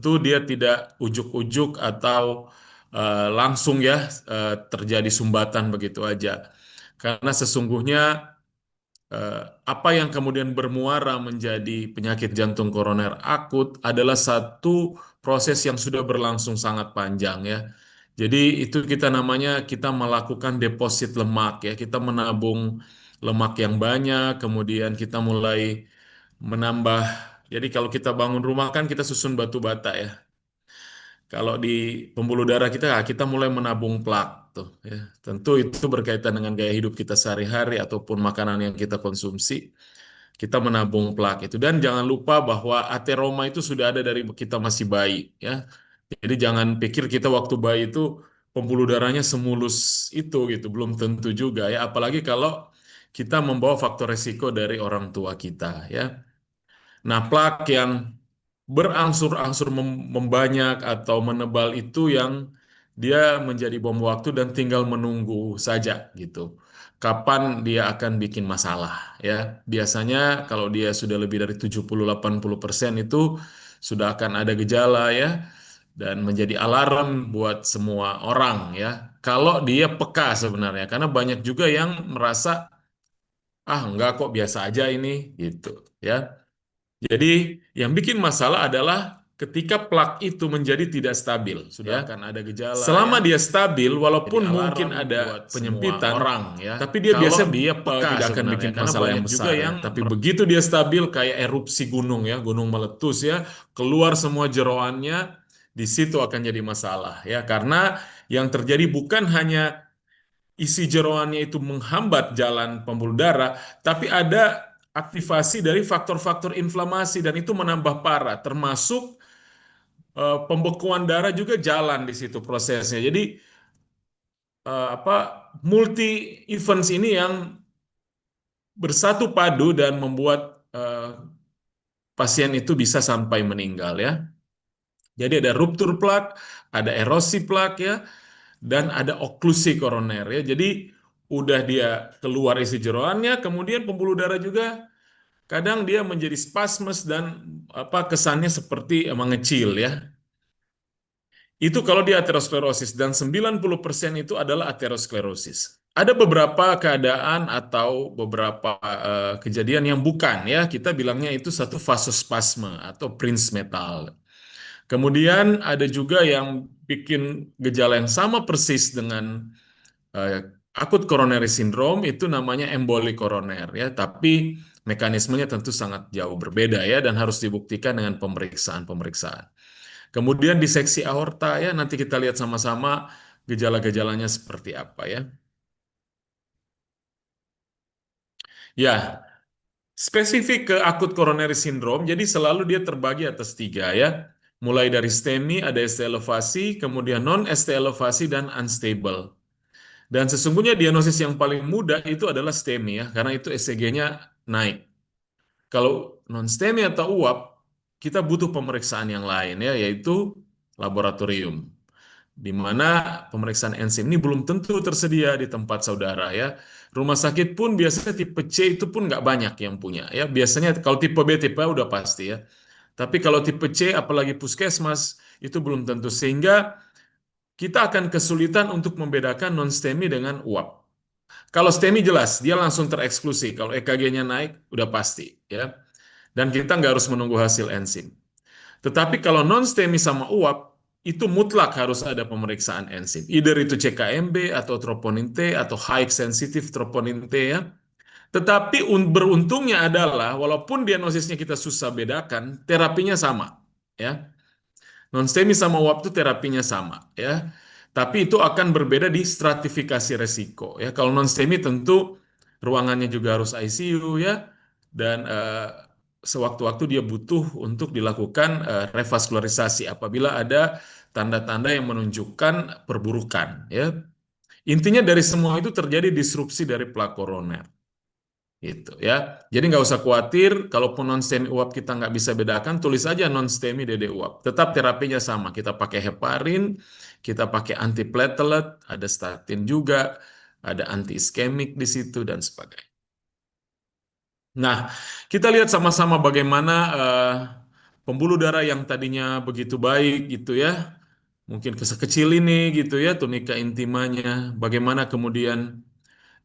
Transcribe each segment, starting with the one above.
tentu dia tidak ujuk-ujuk atau langsung ya terjadi sumbatan begitu aja. Karena sesungguhnya eh, apa yang kemudian bermuara menjadi penyakit jantung koroner akut adalah satu proses yang sudah berlangsung sangat panjang ya. Jadi itu kita namanya kita melakukan deposit lemak ya. Kita menabung lemak yang banyak, kemudian kita mulai menambah. Jadi kalau kita bangun rumah kan kita susun batu bata ya. Kalau di pembuluh darah kita, kita mulai menabung plak tuh ya. Tentu itu berkaitan dengan gaya hidup kita sehari-hari ataupun makanan yang kita konsumsi. Kita menabung plak itu dan jangan lupa bahwa ateroma itu sudah ada dari kita masih bayi ya. Jadi jangan pikir kita waktu bayi itu pembuluh darahnya semulus itu gitu, belum tentu juga ya. Apalagi kalau kita membawa faktor resiko dari orang tua kita ya. Nah, plak yang berangsur-angsur membanyak atau menebal itu yang dia menjadi bom waktu dan tinggal menunggu saja gitu. Kapan dia akan bikin masalah ya. Biasanya kalau dia sudah lebih dari 70-80% itu sudah akan ada gejala ya dan menjadi alarm buat semua orang ya. Kalau dia peka sebenarnya karena banyak juga yang merasa ah enggak kok biasa aja ini gitu ya. Jadi yang bikin masalah adalah ketika plak itu menjadi tidak stabil, sudah ya. Akan ada gejala selama ya. Dia stabil, walaupun jadi mungkin ada buat penyempitan orang ya. Tapi dia Kalau biasanya dia peka tidak akan sebenarnya, bikin karena masalah yang banyak juga besar ya. yang Tapi begitu dia stabil kayak erupsi gunung ya, gunung meletus ya, keluar semua jeroannya, di situ akan jadi masalah ya. Karena yang terjadi bukan hanya isi jeroannya itu menghambat jalan pembuluh darah, tapi ada aktivasi dari faktor-faktor inflamasi dan itu menambah parah, termasuk pembekuan darah juga jalan di situ prosesnya. Jadi apa multi events ini yang bersatu padu dan membuat pasien itu bisa sampai meninggal ya. Jadi ada ruptur plak, ada erosi plak ya, dan ada oklusi koroner ya. Jadi udah dia keluar isi jeroannya, kemudian pembuluh darah juga kadang dia menjadi spasmes dan apa kesannya seperti mengecil ya. Itu kalau dia aterosklerosis dan 90% itu adalah aterosklerosis. Ada beberapa keadaan atau beberapa kejadian yang bukan ya, kita bilangnya itu satu vasospasme atau Prince metal. Kemudian ada juga yang bikin gejala yang sama persis dengan eh, akut coronary syndrome itu namanya emboli koroner ya, tapi mekanismenya tentu sangat jauh berbeda ya dan harus dibuktikan dengan pemeriksaan-pemeriksaan. Kemudian diseksi aorta ya nanti kita lihat sama-sama gejala-gejalanya seperti apa ya. Ya, spesifik ke akut coronary syndrome, jadi selalu dia terbagi atas tiga ya. Mulai dari STEMI, ada ST elevasi, kemudian non-ST elevasi, dan unstable. Dan sesungguhnya diagnosis yang paling mudah itu adalah STEMI ya, karena itu ECG-nya naik. Kalau non-STEMI atau uap, kita butuh pemeriksaan yang lain ya, yaitu laboratorium. Di mana pemeriksaan enzim ini belum tentu tersedia di tempat saudara ya. Rumah sakit pun biasanya tipe C itu pun nggak banyak yang punya ya. Biasanya kalau tipe B, tipe A udah pasti ya. Tapi kalau tipe C, apalagi puskesmas, itu belum tentu. Sehingga kita akan kesulitan untuk membedakan non-STEMI dengan uap. Kalau STEMI jelas, dia langsung tereksklusi. Kalau EKG-nya naik, udah pasti ya. Dan kita nggak harus menunggu hasil enzim. Tetapi kalau non-STEMI sama uap, itu mutlak harus ada pemeriksaan enzim. Either itu CKMB atau troponin T atau high sensitive troponin T ya. Tetapi beruntungnya adalah walaupun diagnosisnya kita susah bedakan, terapinya sama ya. Non-STEMI sama uap itu terapinya sama ya. Tapi itu akan berbeda di stratifikasi resiko ya. Kalau non-STEMI tentu ruangannya juga harus ICU ya dan sewaktu-waktu dia butuh untuk dilakukan revaskularisasi apabila ada tanda-tanda yang menunjukkan perburukan ya. Intinya dari semua itu terjadi disrupsi dari plak koroner. Gitu ya. Jadi nggak usah khawatir, kalaupun non-STEMI uap kita nggak bisa bedakan, tulis aja non-STEMI DD uap. Tetap terapinya sama. Kita pakai heparin, kita pakai antiplatelet, ada statin juga, ada anti iskemik di situ dan sebagainya. Nah, kita lihat sama-sama bagaimana pembuluh darah yang tadinya begitu baik gitu ya, mungkin sekecil ini gitu ya, tunika intimanya, bagaimana kemudian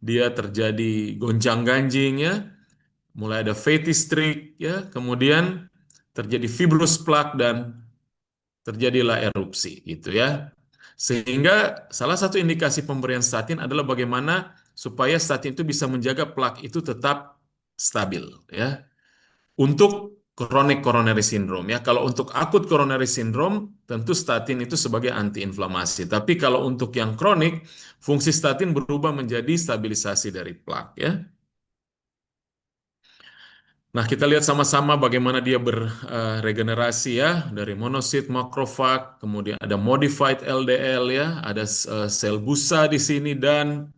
dia terjadi gonjang-ganjing ya, mulai ada fatty streak ya, kemudian terjadi fibrous plaque dan terjadilah erupsi gitu ya. Sehingga salah satu indikasi pemberian statin adalah bagaimana supaya statin itu bisa menjaga plak itu tetap stabil ya. Untuk chronic coronary syndrome ya. Kalau untuk akut coronary syndrome tentu statin itu sebagai antiinflamasi. Tapi kalau untuk yang kronik, fungsi statin berubah menjadi stabilisasi dari plak ya. Nah, kita lihat sama-sama bagaimana dia beregenerasi ya, dari monosit, makrofag, kemudian ada modified LDL ya, ada sel busa di sini dan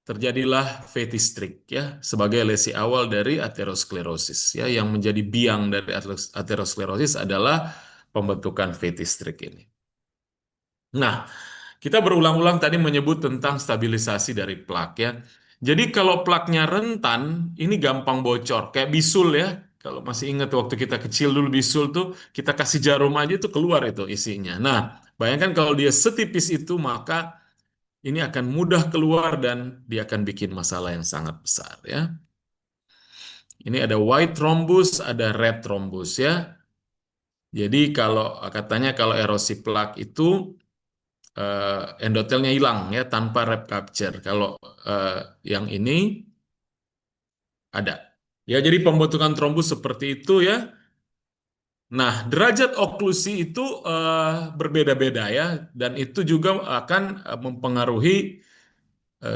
terjadilah fatty streak ya sebagai lesi awal dari aterosklerosis ya, yang menjadi biang dari aterosklerosis adalah pembentukan fatty streak ini. Nah, kita berulang-ulang tadi menyebut tentang stabilisasi dari plak ya. Jadi kalau plaknya rentan, ini gampang bocor. Kayak bisul ya. Kalau masih ingat waktu kita kecil dulu bisul tuh, kita kasih jarum aja tuh keluar itu isinya. Nah, bayangkan kalau dia setipis itu, maka ini akan mudah keluar dan dia akan bikin masalah yang sangat besar ya. Ini ada white thrombus, ada red thrombus ya. Jadi kalau katanya kalau erosi plak itu endotelnya hilang ya tanpa rep capture. Kalau eh, yang ini ada. Ya, jadi pembentukan trombus seperti itu ya. Nah, derajat oklusi itu berbeda-beda ya, dan itu juga akan mempengaruhi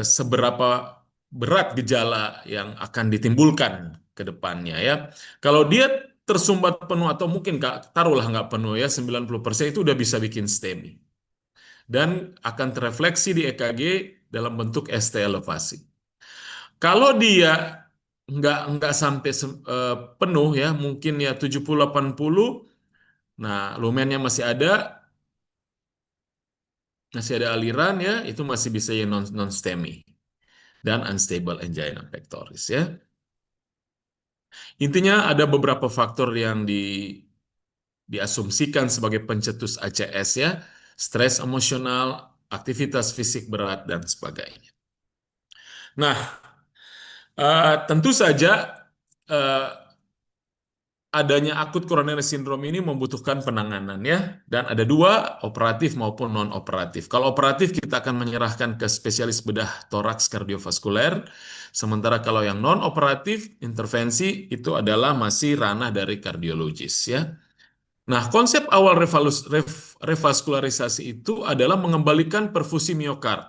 seberapa berat gejala yang akan ditimbulkan ke depannya ya. Kalau dia tersumbat penuh atau mungkin nggak, taruhlah nggak penuh ya, 90% itu udah bisa bikin STEMI dan akan terefleksi di EKG dalam bentuk ST elevasi. Kalau dia nggak sampai penuh ya, mungkin ya 70-80, nah lumennya masih ada aliran ya, itu masih bisa ya non STEMI dan unstable angina pectoris ya. Intinya ada beberapa faktor yang diasumsikan sebagai pencetus ACS ya, stres emosional, aktivitas fisik berat dan sebagainya. Nah, tentu saja eh, adanya akut coronary syndrome ini membutuhkan penanganan ya, dan ada dua, operatif maupun non operatif. Kalau operatif kita akan menyerahkan ke spesialis bedah toraks kardiovaskuler, sementara kalau yang non operatif intervensi itu adalah masih ranah dari kardiologis ya. Nah, konsep awal revaskularisasi itu adalah mengembalikan perfusi miokard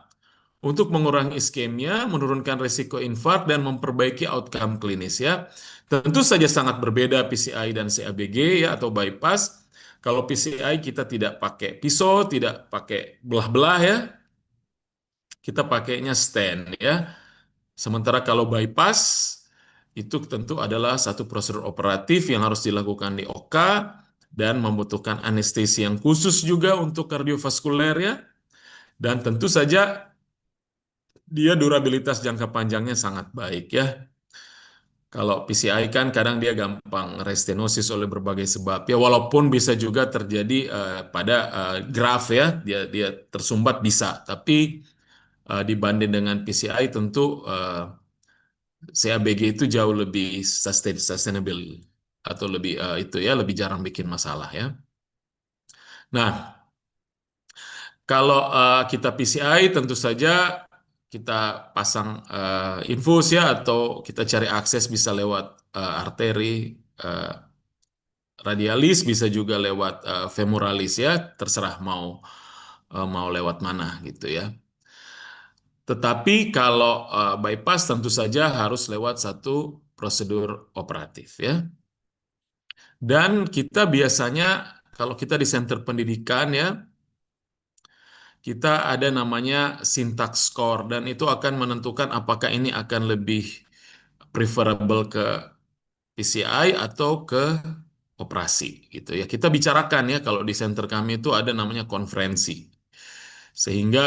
untuk mengurangi iskemia, menurunkan risiko infark, dan memperbaiki outcome klinis ya. Tentu saja sangat berbeda PCI dan CABG ya, atau bypass. Kalau PCI kita tidak pakai pisau, tidak pakai belah-belah ya, kita pakainya stent ya. Sementara kalau bypass itu tentu adalah satu prosedur operatif yang harus dilakukan di OK dan membutuhkan anestesi yang khusus juga untuk kardiovaskuler ya. Dan tentu saja dia durabilitas jangka panjangnya sangat baik ya. Kalau PCI kan kadang dia gampang restenosis oleh berbagai sebab ya, walaupun bisa juga terjadi pada graft ya, dia tersumbat bisa, tapi dibanding dengan PCI tentu CABG itu jauh lebih sustainable atau lebih itu ya, lebih jarang bikin masalah ya. Nah, kalau kita PCI tentu saja kita pasang infus ya, atau kita cari akses bisa lewat arteri eh, radialis, bisa juga lewat femuralis ya, terserah mau lewat mana gitu ya. Tetapi kalau bypass tentu saja harus lewat satu prosedur operatif ya. Dan kita biasanya kalau kita di center pendidikan ya, kita ada namanya syntax score dan itu akan menentukan apakah ini akan lebih preferable ke PCI atau ke operasi gitu ya. Kita bicarakan ya, kalau di center kami itu ada namanya konferensi. Sehingga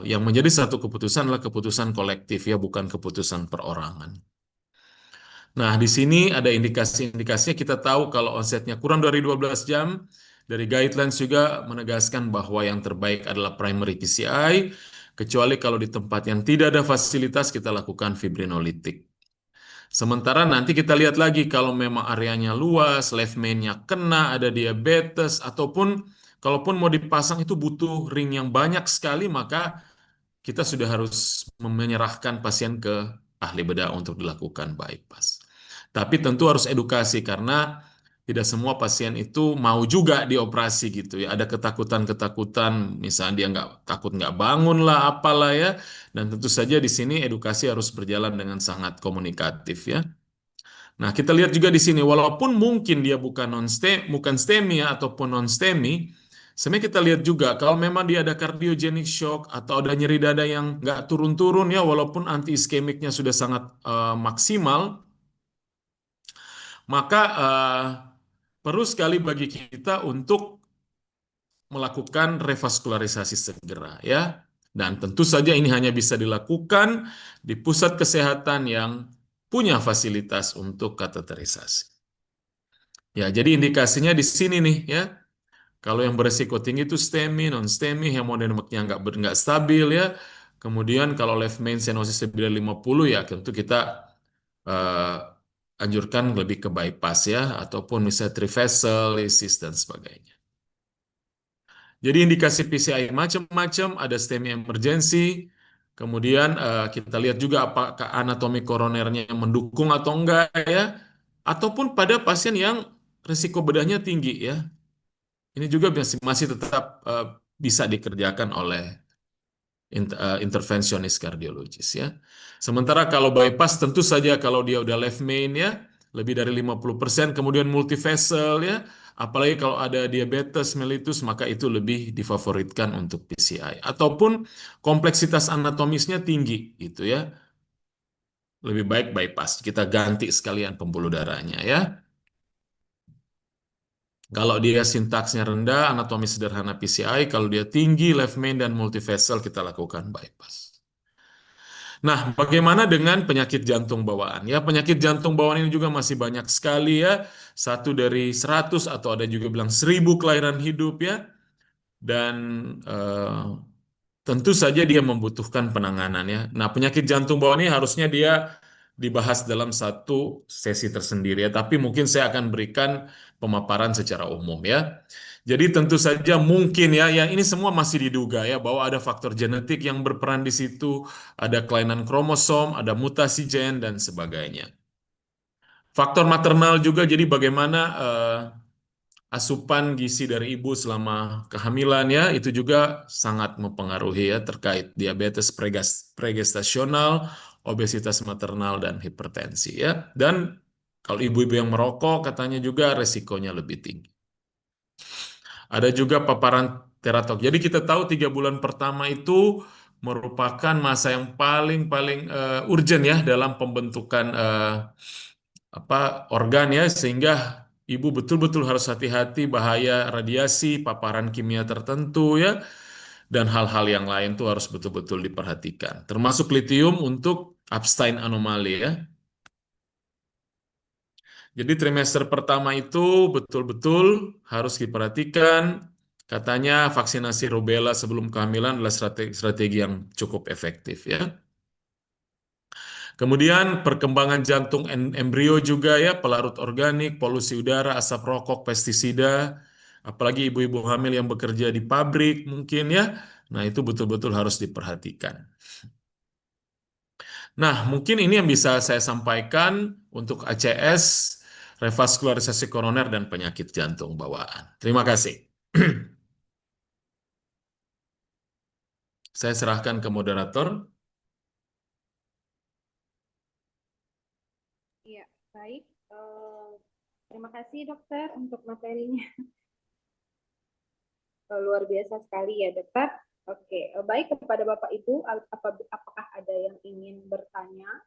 yang menjadi satu keputusan adalah keputusan kolektif ya, bukan keputusan perorangan. Nah, di sini ada indikasi-indikasinya, kita tahu kalau onsetnya kurang dari 12 jam, dari guidelines juga menegaskan bahwa yang terbaik adalah primary PCI, kecuali kalau di tempat yang tidak ada fasilitas kita lakukan fibrinolitik. Sementara nanti kita lihat lagi kalau memang areanya luas, left main-nya kena, ada diabetes, ataupun kalaupun mau dipasang itu butuh ring yang banyak sekali, maka kita sudah harus menyerahkan pasien ke ahli bedah untuk dilakukan bypass. Tapi tentu harus edukasi karena tidak semua pasien itu mau juga dioperasi gitu ya. Ada ketakutan-ketakutan, misalnya dia nggak takut nggak bangun lah, apalah ya. Dan tentu saja di sini edukasi harus berjalan dengan sangat komunikatif ya. Nah, kita lihat juga di sini, walaupun mungkin dia bukan STEMI ya, ataupun non-STEMI, sebenarnya kita lihat juga kalau memang dia ada cardiogenic shock atau ada nyeri dada yang nggak turun-turun ya, walaupun anti iskemiknya sudah sangat maksimal, maka perlu sekali bagi kita untuk melakukan revaskularisasi segera ya. Dan tentu saja ini hanya bisa dilakukan di pusat kesehatan yang punya fasilitas untuk kateterisasi. Ya, jadi indikasinya di sini nih ya. Kalau yang beresiko tinggi itu STEMI, non-STEMI, hemodinamiknya nggak stabil ya. Kemudian kalau left main stenosis lebih dari 50 ya tentu kita anjurkan lebih ke bypass ya, ataupun misalnya trivessel, lesis, dan sebagainya. Jadi indikasi PCI macam-macam, ada STEMI emergency, kemudian kita lihat juga apakah anatomi koronernya mendukung atau enggak ya, ataupun pada pasien yang risiko bedahnya tinggi ya. Ini juga masih tetap bisa dikerjakan oleh intervensionis kardiologis ya. Sementara kalau bypass tentu saja kalau dia udah left main ya, lebih dari 50%, kemudian multivessel ya, apalagi kalau ada diabetes mellitus, maka itu lebih difavoritkan untuk PCI. Ataupun kompleksitas anatomisnya tinggi gitu ya, lebih baik bypass. Kita ganti sekalian pembuluh darahnya ya. Kalau dia sintaksnya rendah, anatomi sederhana PCI, kalau dia tinggi, left main dan multivessel, kita lakukan bypass. Nah, bagaimana dengan penyakit jantung bawaan? Ya, penyakit jantung bawaan ini juga masih banyak sekali ya. 1 dari 100 atau ada juga bilang 1000 kelahiran hidup ya. Dan eh, tentu saja dia membutuhkan penanganan ya. Nah, penyakit jantung bawaan ini harusnya dia dibahas dalam satu sesi tersendiri ya. Tapi mungkin saya akan berikan pemaparan secara umum ya. Jadi tentu saja mungkin ya, ya ini semua masih diduga ya bahwa ada faktor genetik yang berperan di situ, ada kelainan kromosom, ada mutasi gen dan sebagainya. Faktor maternal juga, jadi bagaimana asupan gizi dari ibu selama kehamilan ya, itu juga sangat mempengaruhi ya terkait diabetes pregestasional, obesitas maternal dan hipertensi ya. Dan kalau ibu-ibu yang merokok katanya juga resikonya lebih tinggi. Ada juga paparan teratok. Jadi kita tahu 3 bulan pertama itu merupakan masa yang paling-paling urgent ya dalam pembentukan organ ya, sehingga ibu betul-betul harus hati-hati bahaya radiasi, paparan kimia tertentu ya, dan hal-hal yang lain tuh harus betul-betul diperhatikan. Termasuk litium untuk Epstein anomali ya. Jadi trimester pertama itu betul-betul harus diperhatikan. Katanya vaksinasi rubella sebelum kehamilan adalah strategi yang cukup efektif ya. Kemudian perkembangan jantung embrio juga ya, pelarut organik, polusi udara, asap rokok, pestisida, apalagi ibu-ibu hamil yang bekerja di pabrik mungkin ya. Nah, itu betul-betul harus diperhatikan. Nah, mungkin ini yang bisa saya sampaikan untuk ACS, revaskularisasi koroner dan penyakit jantung bawaan. Terima kasih. Saya serahkan ke moderator. Iya, baik. Terima kasih dokter untuk materinya. Luar biasa sekali ya dokter. Oke, baik kepada Bapak Ibu, apakah ada yang ingin bertanya